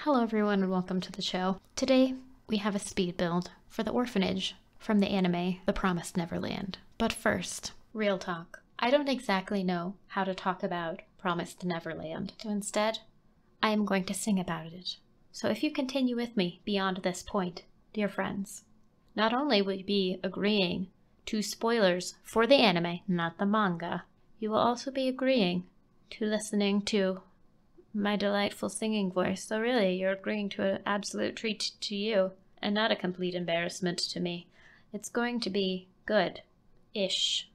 Hello everyone and welcome to the show. Today we have a speed build for the orphanage from the anime The Promised Neverland. But first, real talk. I don't exactly know how to talk about Promised Neverland, so instead I am going to sing about it. So if you continue with me beyond this point, dear friends, not only will you be agreeing to spoilers for the anime, not the manga, you will also be agreeing to listening to my delightful singing voice. So really, you're agreeing to an absolute treat to you and not a complete embarrassment to me. It's going to be good-ish.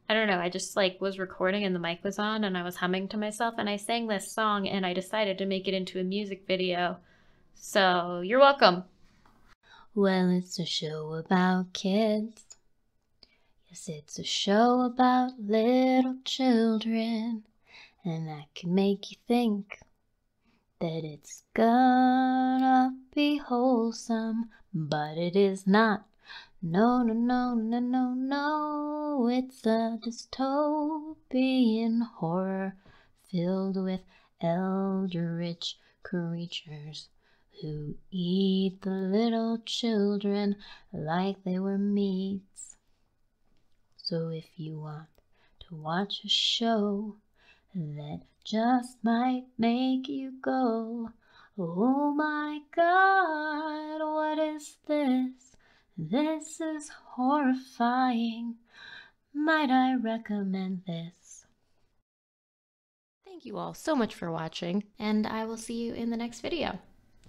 I don't know, I just was recording and the mic was on and I was humming to myself and I sang this song and I decided to make it into a music video. So you're welcome. Well, it's a show about kids. Yes, it's a show about little children. And that can make you think that it's gonna be wholesome, but it is not. No, no, no, no, no, no. It's a dystopian horror filled with eldritch creatures who eat the little children like they were meats. So if you want to watch a show that just might make you go, oh my God, what is this? This is horrifying. Might I recommend this? Thank you all so much for watching, and I will see you in the next video.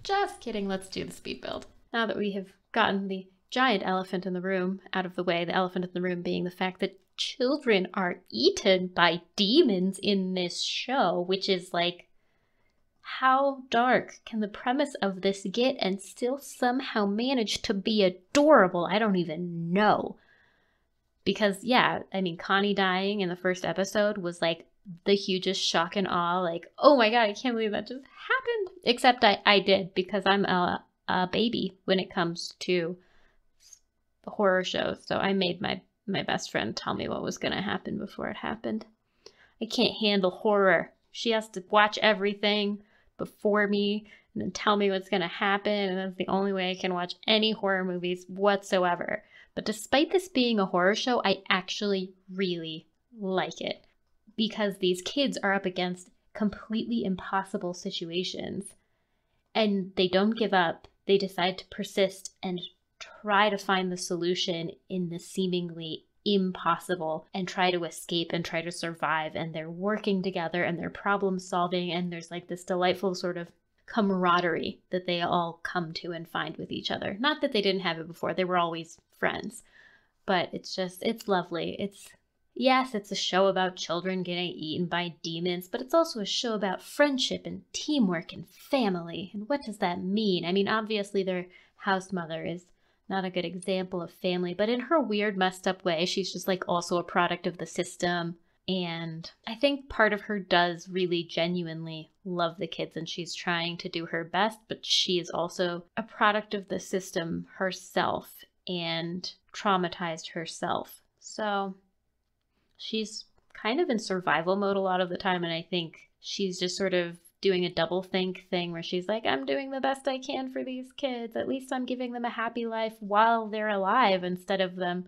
Just kidding, let's do the speed build. Now that we have gotten the giant elephant in the room out of the way, the elephant in the room being the fact that children are eaten by demons in this show, which is how dark can the premise of this get and still somehow manage to be adorable? I don't even know. Because, yeah, I mean, Connie dying in the first episode was the hugest shock and awe. Oh my God, I can't believe that just happened. Except I did, because I'm a baby when it comes to horror shows. So I made my best friend tell me what was going to happen before it happened. I can't handle horror. She has to watch everything before me and then tell me what's going to happen, and that's the only way I can watch any horror movies whatsoever. But despite this being a horror show, I actually really like it because these kids are up against completely impossible situations and they don't give up. They decide to persist and try to find the solution in the seemingly impossible and try to escape and try to survive, and they're working together and they're problem solving, and there's this delightful sort of camaraderie that they all come to and find with each other. Not that they didn't have it before, they were always friends, but it's lovely. Yes, it's a show about children getting eaten by demons, but it's also a show about friendship and teamwork and family. And what does that mean? I mean, obviously their house mother is not a good example of family, but in her weird, messed up way, she's just also a product of the system. And I think part of her does really genuinely love the kids and she's trying to do her best, but she is also a product of the system herself and traumatized herself. So she's kind of in survival mode a lot of the time, and I think she's just sort of doing a double think thing where she's I'm doing the best I can for these kids. At least I'm giving them a happy life while they're alive instead of them,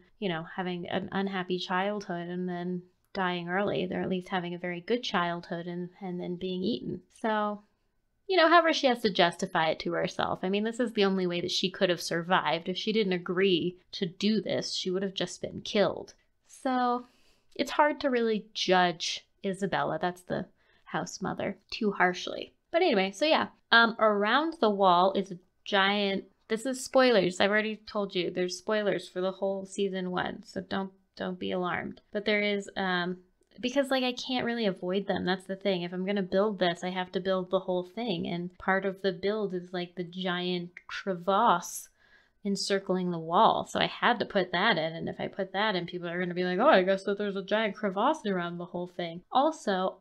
having an unhappy childhood and then dying early. They're at least having a very good childhood and then being eaten. So, however she has to justify it to herself. I mean, this is the only way that she could have survived. If she didn't agree to do this, she would have just been killed. So it's hard to really judge Isabella. That's the house mother too harshly. But anyway, so yeah, around the wall is a giant, this is spoilers, I've already told you there's spoilers for the whole season 1, so don't be alarmed. But there is because I can't really avoid them. That's the thing. If I'm gonna build this, I have to build the whole thing, and part of the build is the giant crevasse encircling the wall. So I had to put that in, and if I put that in, people are gonna be oh, I guess that there's a giant crevasse around the whole thing. Also,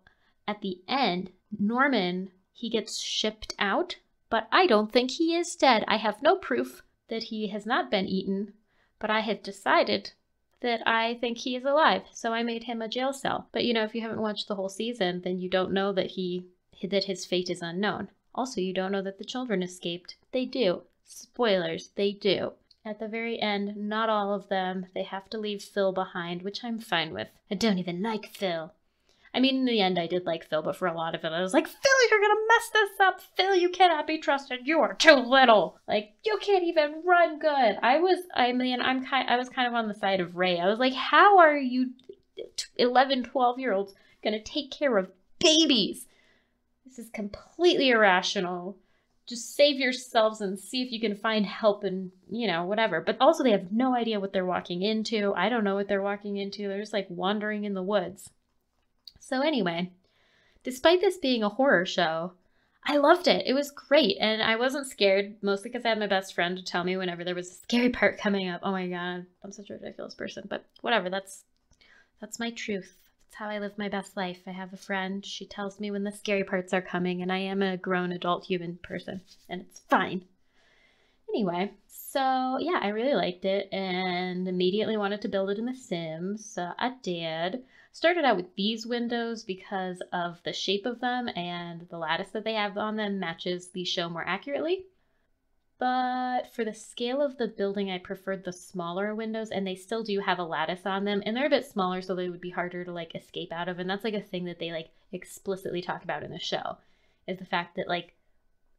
at the end, Norman, he gets shipped out, but I don't think he is dead. I have no proof that he has not been eaten, but I have decided that I think he is alive, so I made him a jail cell. But if you haven't watched the whole season, then you don't know that his fate is unknown. Also, you don't know that the children escaped. They do. Spoilers, they do. At the very end, not all of them. They have to leave Phil behind, which I'm fine with. I don't even like Phil. I mean, in the end, I did like Phil, but for a lot of it, I was like, Phil, you're gonna mess this up. Phil, you cannot be trusted. You are too little. Like, you can't even run good. I was kind of on the side of Ray. I was like, how are you 11, 12-year-olds gonna take care of babies? This is completely irrational. Just save yourselves and see if you can find help and, whatever. But also, they have no idea what they're walking into. I don't know what they're walking into. They're just like wandering in the woods. So anyway, despite this being a horror show, I loved it. It was great. And I wasn't scared, mostly because I had my best friend to tell me whenever there was a scary part coming up. Oh my God, I'm such a ridiculous person. But whatever, that's my truth. That's how I live my best life. I have a friend. She tells me when the scary parts are coming, and I am a grown adult human person, and it's fine. Anyway, so yeah, I really liked it and immediately wanted to build it in The Sims. So I did. Started out with these windows because of the shape of them, and the lattice that they have on them matches the show more accurately. But for the scale of the building, I preferred the smaller windows, and they still do have a lattice on them, and they're a bit smaller, so they would be harder to like escape out of. And that's like a thing that they like explicitly talk about in the show, is the fact that like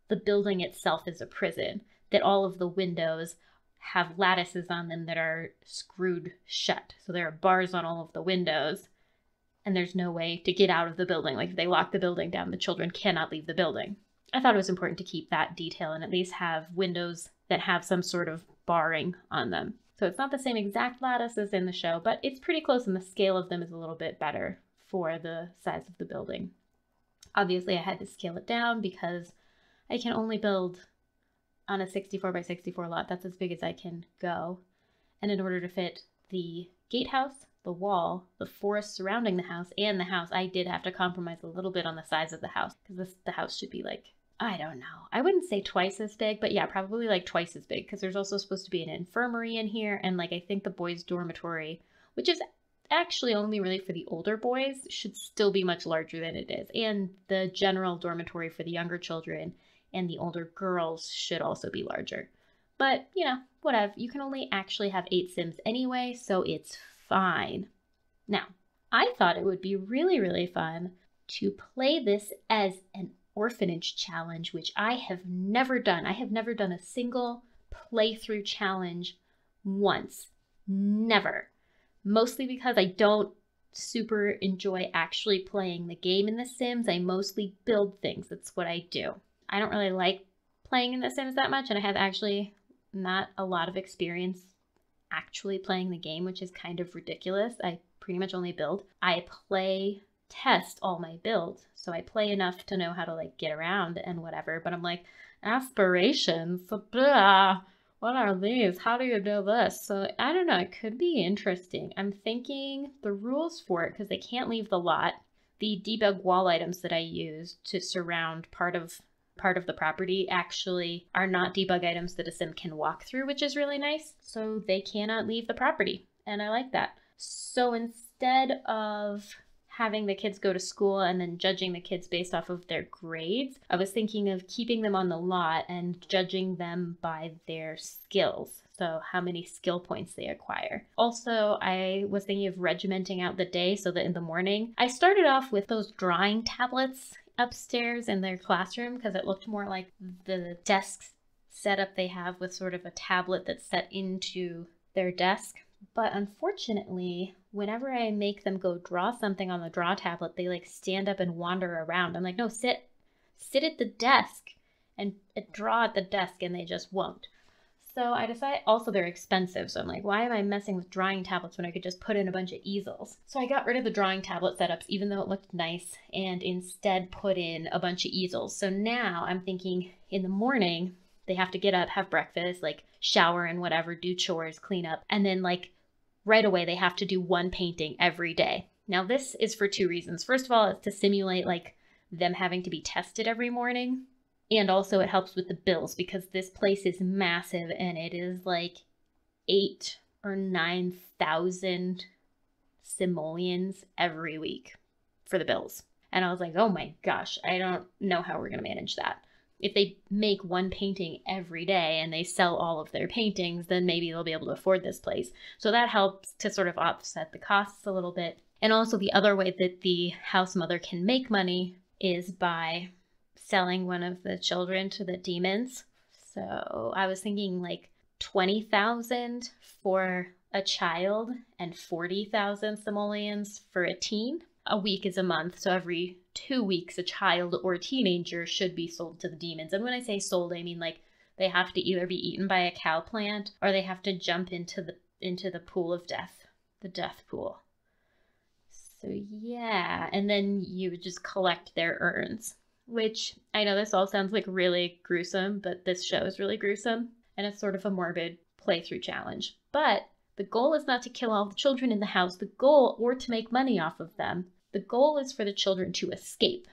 the building itself is a prison, that all of the windows have lattices on them that are screwed shut. So there are bars on all of the windows, and there's no way to get out of the building. Like if they lock the building down, the children cannot leave the building. I thought it was important to keep that detail and at least have windows that have some sort of barring on them. So it's not the same exact lattice as in the show, but it's pretty close, and the scale of them is a little bit better for the size of the building. Obviously, I had to scale it down because I can only build on a 64 by 64 lot. That's as big as I can go. And in order to fit the gatehouse, the wall, the forest surrounding the house, and the house, I did have to compromise a little bit on the size of the house, because the house should be like, I don't know, I wouldn't say twice as big, but yeah, probably like twice as big, because there's also supposed to be an infirmary in here, and like I think the boys' dormitory, which is actually only really for the older boys, should still be much larger than it is, and the general dormitory for the younger children and the older girls should also be larger. But, whatever, you can only actually have 8 Sims anyway, so it's fine. Now, I thought it would be really, really fun to play this as an orphanage challenge, which I have never done. I have never done a single playthrough challenge once. Never. Mostly because I don't super enjoy actually playing the game in The Sims. I mostly build things. That's what I do. I don't really like playing in The Sims that much, and I have actually not a lot of experience actually playing the game, which is kind of ridiculous. I pretty much only build. I test all my builds, so I play enough to know how to like get around and whatever, but I'm like, aspirations, blah, what are these? How do you do this? So I don't know, it could be interesting. I'm thinking the rules for it, because they can't leave the lot. The debug wall items that I use to surround part of the property actually are not debug items that a sim can walk through, which is really nice. So they cannot leave the property, and I like that. So instead of having the kids go to school and then judging the kids based off of their grades, I was thinking of keeping them on the lot and judging them by their skills. So how many skill points they acquire. Also, I was thinking of regimenting out the day so that in the morning, I started off with those drawing tablets upstairs in their classroom, because it looked more like the desk setup they have with sort of a tablet that's set into their desk. But unfortunately, whenever I make them go draw something on the draw tablet, they like stand up and wander around. I'm like, no, sit at the desk and draw at the desk, and they just won't. So I decided, also they're expensive, so I'm like, why am I messing with drawing tablets when I could just put in a bunch of easels? So I got rid of the drawing tablet setups, even though it looked nice, and instead put in a bunch of easels. So now I'm thinking in the morning, they have to get up, have breakfast, like shower and whatever, do chores, clean up, and then like right away they have to do one painting every day. Now this is for 2 reasons. First of all, it's to simulate like them having to be tested every morning. And also it helps with the bills, because this place is massive and it is like 8,000 or 9,000 simoleons every week for the bills. And I was like, oh my gosh, I don't know how we're going to manage that. if they make one painting every day and they sell all of their paintings, then maybe they'll be able to afford this place. So that helps to sort of offset the costs a little bit. And also the other way that the house mother can make money is by selling one of the children to the demons. So I was thinking like 20,000 for a child and 40,000 simoleons for a teen. A week is a month, so every 2 weeks a child or teenager should be sold to the demons. And when I say sold, I mean like they have to either be eaten by a cow plant or they have to jump into the pool of death, the death pool. So yeah, and then you would just collect their urns, which I know this all sounds like really gruesome, but this show is really gruesome and it's sort of a morbid playthrough challenge. But the goal is not to kill all the children in the house, the goal, or to make money off of them. The goal is for the children to escape.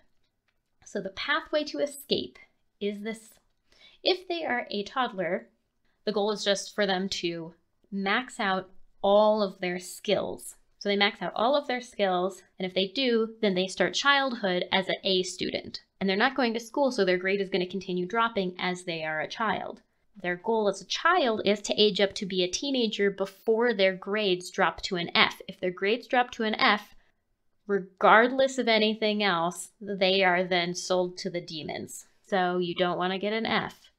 So the pathway to escape is this. If they are a toddler, the goal is just for them to max out all of their skills. So they max out all of their skills, and if they do, then they start childhood as an A student. And they're not going to school, so their grade is going to continue dropping as they are a child. Their goal as a child is to age up to be a teenager before their grades drop to an F. If their grades drop to an F, regardless of anything else, they are then sold to the demons. So you don't want to get an F.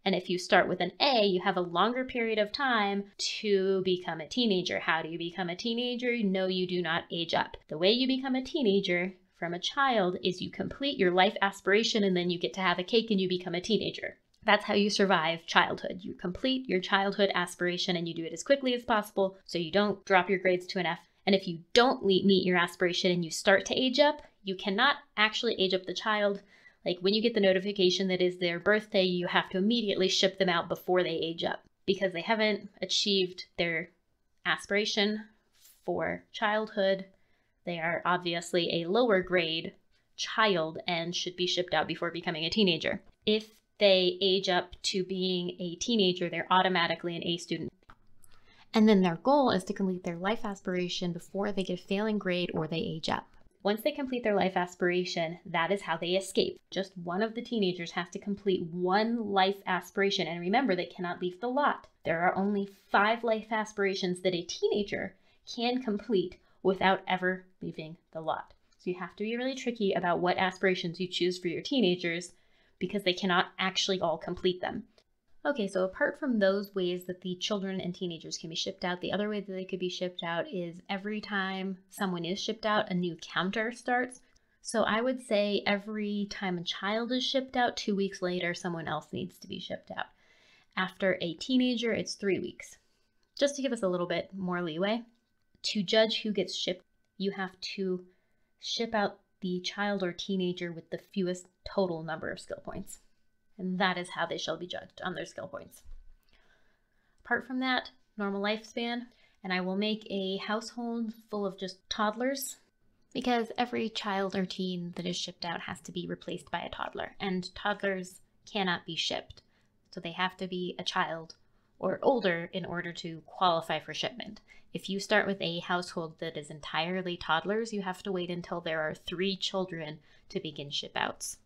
And if you start with an A, you have a longer period of time to become a teenager. How do you become a teenager? No, you do not age up. The way you become a teenager from a child is you complete your life aspiration and then you get to have a cake and you become a teenager. That's how you survive childhood. You complete your childhood aspiration and you do it as quickly as possible so you don't drop your grades to an F. And if you don't meet your aspiration and you start to age up, you cannot actually age up the child. Like when you get the notification that is their birthday, you have to immediately ship them out before they age up because they haven't achieved their aspiration for childhood. They are obviously a lower grade child and should be shipped out before becoming a teenager. If they age up to being a teenager, they're automatically an A student. And then their goal is to complete their life aspiration before they get a failing grade or they age up. Once they complete their life aspiration, that is how they escape. Just one of the teenagers has to complete one life aspiration. And remember, they cannot leave the lot. There are only 5 life aspirations that a teenager can complete without ever leaving the lot. So you have to be really tricky about what aspirations you choose for your teenagers because they cannot actually all complete them. Okay, so apart from those ways that the children and teenagers can be shipped out, the other way that they could be shipped out is every time someone is shipped out, a new counter starts. So I would say every time a child is shipped out, 2 weeks later, someone else needs to be shipped out. After a teenager, it's 3 weeks. Just to give us a little bit more leeway. To judge who gets shipped, you have to ship out the child or teenager with the fewest total number of skill points. And that is how they shall be judged, on their skill points. Apart from that, normal lifespan, and I will make a household full of just toddlers because every child or teen that is shipped out has to be replaced by a toddler, and toddlers cannot be shipped. So they have to be a child or older in order to qualify for shipment. If you start with a household that is entirely toddlers, you have to wait until there are 3 children to begin ship outs.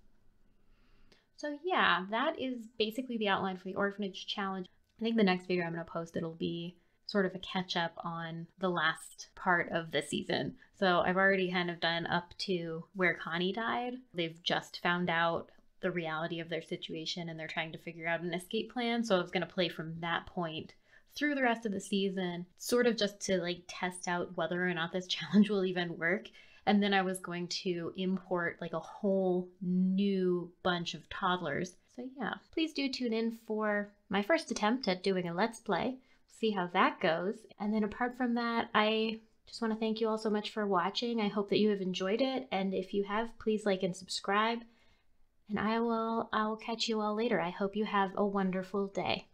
So yeah, that is basically the outline for the orphanage challenge. I think the next video I'm going to post, it'll be sort of a catch up on the last part of the season. So I've already kind of done up to where Connie died. They've just found out the reality of their situation and they're trying to figure out an escape plan. So I was going to play from that point through the rest of the season, sort of just to like test out whether or not this challenge will even work. And then I was going to import like a whole new bunch of toddlers. So yeah, please do tune in for my first attempt at doing a Let's Play. See how that goes. And then apart from that, I just want to thank you all so much for watching. I hope that you have enjoyed it. And if you have, please like and subscribe. And I'll catch you all later. I hope you have a wonderful day.